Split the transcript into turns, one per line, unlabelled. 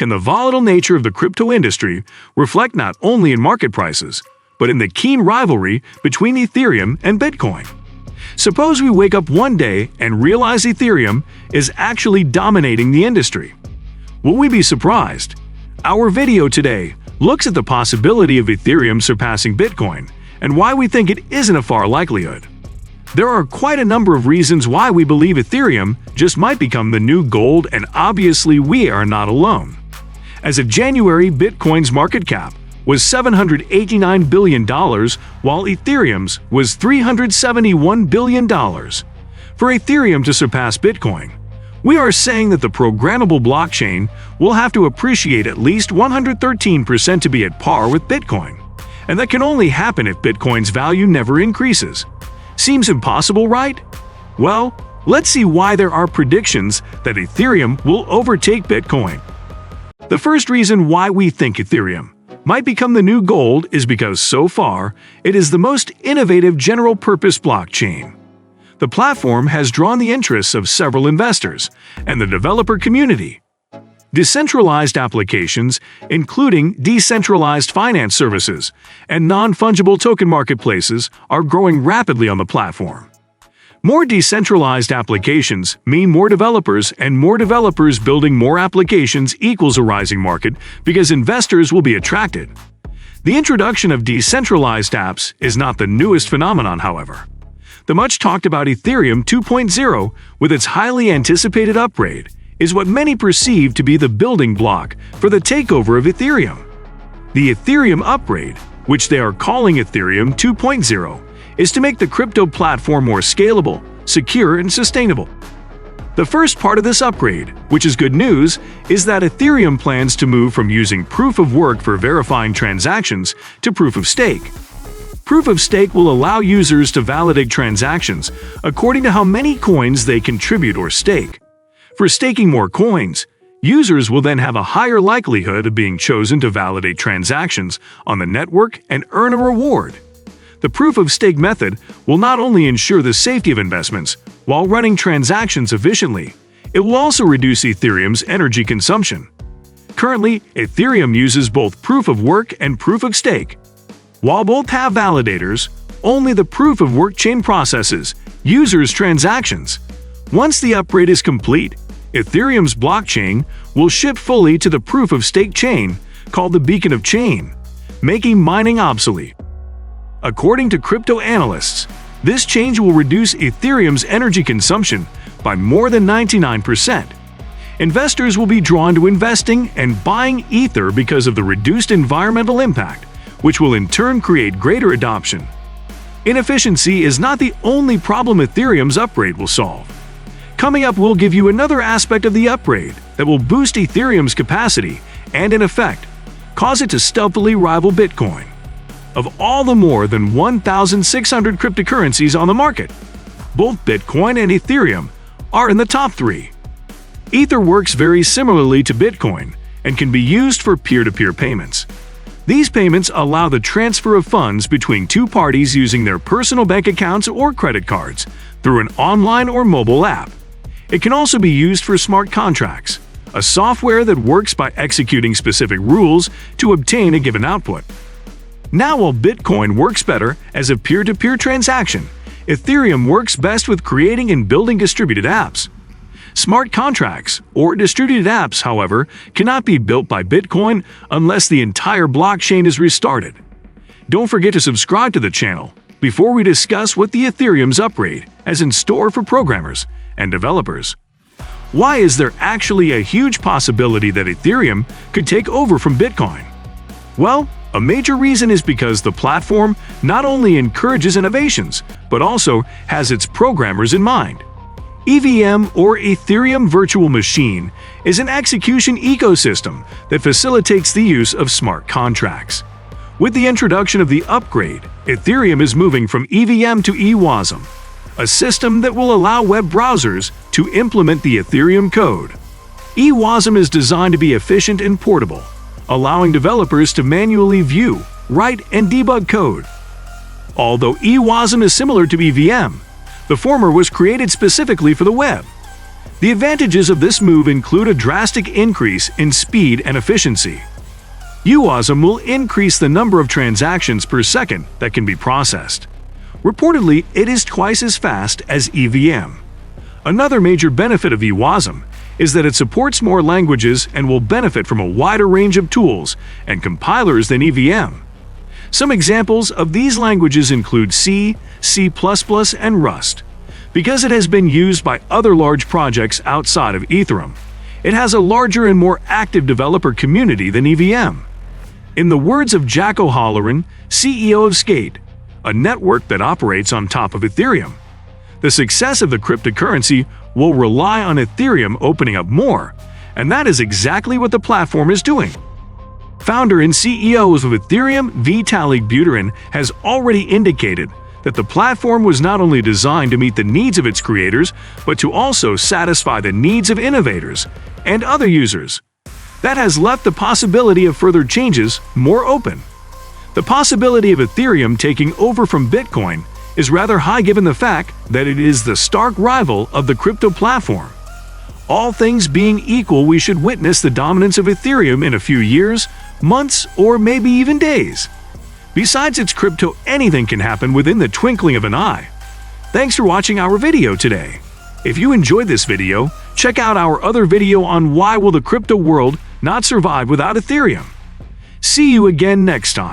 and the volatile nature of the crypto industry reflect not only in market prices, but in the keen rivalry between Ethereum and Bitcoin. Suppose we wake up one day and realize Ethereum is actually dominating the industry. Will we be surprised? Our video today looks at the possibility of Ethereum surpassing Bitcoin and why we think it isn't a far likelihood. There are quite a number of reasons why we believe Ethereum just might become the new gold, and obviously we are not alone. As of January, Bitcoin's market cap was $789 billion, while Ethereum's was $371 billion. For Ethereum to surpass Bitcoin, we are saying that the programmable blockchain will have to appreciate at least 113% to be at par with Bitcoin, and that can only happen if Bitcoin's value never increases. Seems impossible, right? Well, let's see why there are predictions that Ethereum will overtake Bitcoin. The first reason why we think Ethereum might become the new gold is because so far it is the most innovative general-purpose blockchain. The platform has drawn the interests of several investors and the developer community. Decentralized applications, including decentralized finance services and non-fungible token marketplaces, are growing rapidly on the platform. More decentralized applications mean more developers, and more developers building more applications equals a rising market because investors will be attracted. The introduction of decentralized apps is not the newest phenomenon, however. The much-talked-about Ethereum 2.0, with its highly anticipated upgrade, is what many perceive to be the building block for the takeover of Ethereum. The Ethereum upgrade, which they are calling Ethereum 2.0, is to make the crypto platform more scalable, secure, and sustainable. The first part of this upgrade, which is good news, is that Ethereum plans to move from using proof of work for verifying transactions to proof of stake. Proof of stake will allow users to validate transactions according to how many coins they contribute or stake. For staking more coins, users will then have a higher likelihood of being chosen to validate transactions on the network and earn a reward. The proof-of-stake method will not only ensure the safety of investments while running transactions efficiently, it will also reduce Ethereum's energy consumption. Currently, Ethereum uses both proof-of-work and proof-of-stake. While both have validators, only the proof-of-work chain processes users' transactions. Once the upgrade is complete, Ethereum's blockchain will shift fully to the proof-of-stake chain, called the beacon of chain, making mining obsolete. According to crypto analysts, this change will reduce Ethereum's energy consumption by more than 99%. Investors will be drawn to investing and buying Ether because of the reduced environmental impact, which will in turn create greater adoption. Inefficiency is not the only problem Ethereum's upgrade will solve. Coming up, we'll give you another aspect of the upgrade that will boost Ethereum's capacity and, in effect, cause it to stealthily rival Bitcoin. Of all the more than 1,600 cryptocurrencies on the market, both Bitcoin and Ethereum are in the top 3. Ether works very similarly to Bitcoin and can be used for peer-to-peer payments. These payments allow the transfer of funds between two parties using their personal bank accounts or credit cards through an online or mobile app. It can also be used for smart contracts, a software that works by executing specific rules to obtain a given output. Now, while Bitcoin works better as a peer-to-peer transaction, Ethereum works best with creating and building distributed apps. Smart contracts, or distributed apps, however, cannot be built by Bitcoin unless the entire blockchain is restarted. Don't forget to subscribe to the channel before we discuss what the Ethereum's upgrade has in store for programmers and developers. Why is there actually a huge possibility that Ethereum could take over from Bitcoin? Well, a major reason is because the platform not only encourages innovations, but also has its programmers in mind. EVM, or Ethereum Virtual Machine, is an execution ecosystem that facilitates the use of smart contracts. With the introduction of the upgrade, Ethereum is moving from EVM to EWASM, a system that will allow web browsers to implement the Ethereum code. EWASM is designed to be efficient and portable, allowing developers to manually view, write, and debug code. Although EWASM is similar to EVM, the former was created specifically for the web. The advantages of this move include a drastic increase in speed and efficiency. EWASM will increase the number of transactions per second that can be processed. Reportedly, it is twice as fast as EVM. Another major benefit of EWASM is that it supports more languages and will benefit from a wider range of tools and compilers than EVM. Some examples of these languages include C, C++, and Rust. Because it has been used by other large projects outside of Ethereum, it has a larger and more active developer community than EVM. In the words of Jack O'Halloran, CEO of Skate, a network that operates on top of Ethereum, the success of the cryptocurrency will rely on Ethereum opening up more, and that is exactly what the platform is doing. Founder and CEO of Ethereum, Vitalik Buterin, has already indicated that the platform was not only designed to meet the needs of its creators, but to also satisfy the needs of innovators and other users. That has left the possibility of further changes more open. The possibility of Ethereum taking over from Bitcoin is rather high given the fact that it is the stark rival of the crypto platform. All things being equal, we should witness the dominance of Ethereum in a few years, months, or maybe even days. Besides its crypto, anything can happen within the twinkling of an eye. Thanks for watching our video today. If you enjoyed this video, check out our other video on why will the crypto world not survive without Ethereum. See you again next time.